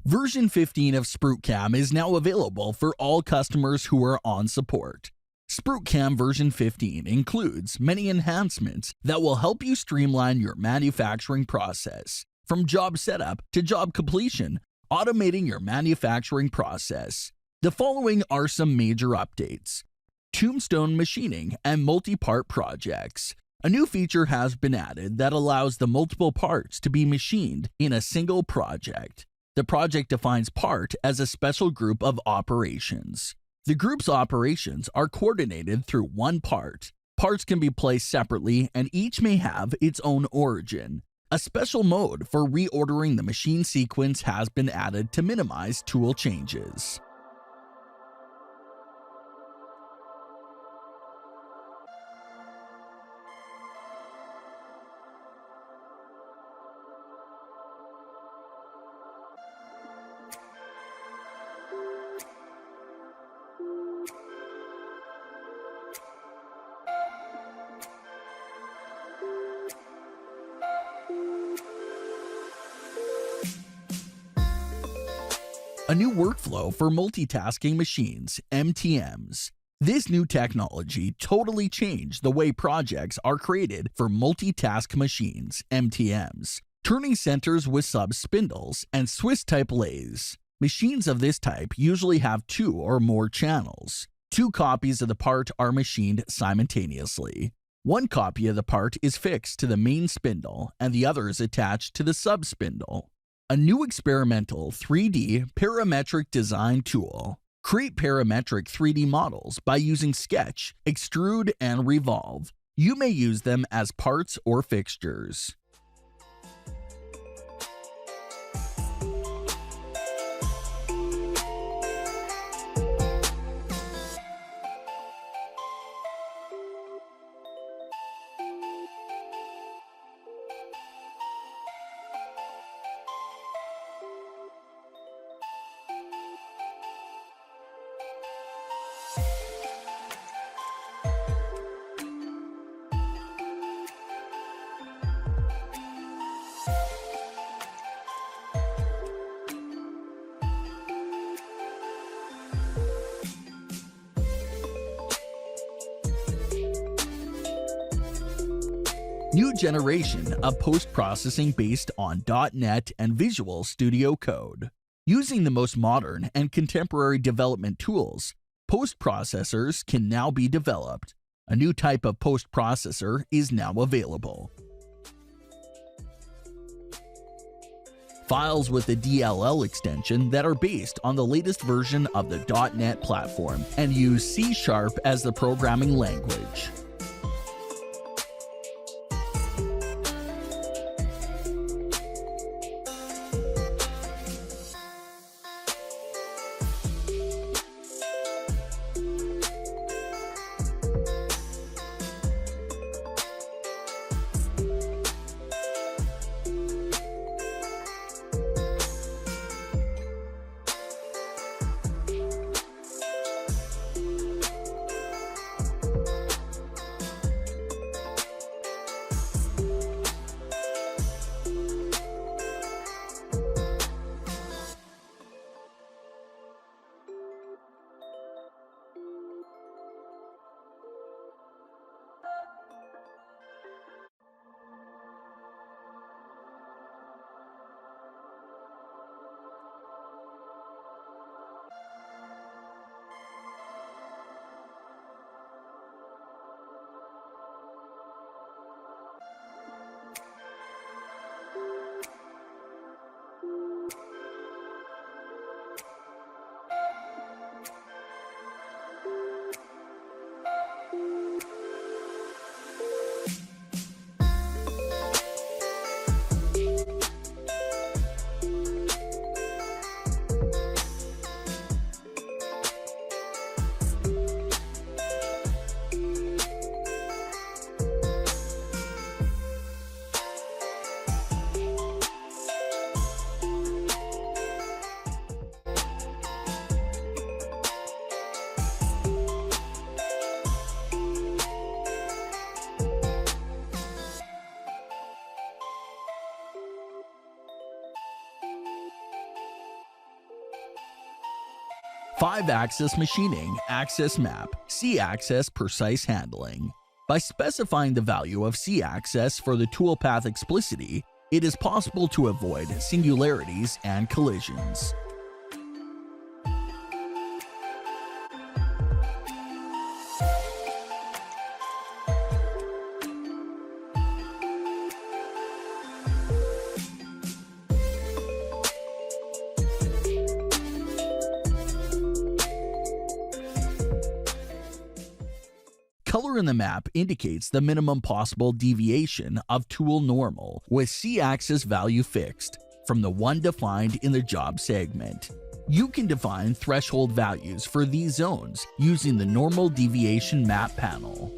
Version 15 of SprutCAM is now available for all customers who are on support. SprutCAM version 15 includes many enhancements that will help you streamline your manufacturing process, from job setup to job completion, automating your manufacturing process. The following are some major updates. Tombstone machining and multi-part projects. A new feature has been added that allows the multiple parts to be machined in a single project. The project defines part as a special group of operations. The group's operations are coordinated through one part. Parts can be placed separately and each may have its own origin. A special mode for reordering the machine sequence has been added to minimize tool changes. A new workflow for multitasking machines, MTMs. This new technology totally changed the way projects are created for multitask machines, MTMs, turning centers with sub-spindles and Swiss-type lathes. Machines of this type usually have 2 or more channels. 2 copies of the part are machined simultaneously. 1 copy of the part is fixed to the main spindle and the other is attached to the sub-spindle. A new experimental 3D parametric design tool. Create parametric 3D models by using Sketch, Extrude, and Revolve. You may use them as parts or fixtures. New generation of post-processing based on .NET and Visual Studio Code. Using the most modern and contemporary development tools, post-processors can now be developed. A new type of post-processor is now available. Files with the DLL extension that are based on the latest version of the .NET platform and use C# as the programming language. 5-axis machining, axis map, C-axis precise handling. By specifying the value of C-axis for the toolpath explicitly, it is possible to avoid singularities and collisions. Color in the map indicates the minimum possible deviation of tool normal, with C-axis value fixed, from the one defined in the job segment. You can define threshold values for these zones using the normal deviation map panel.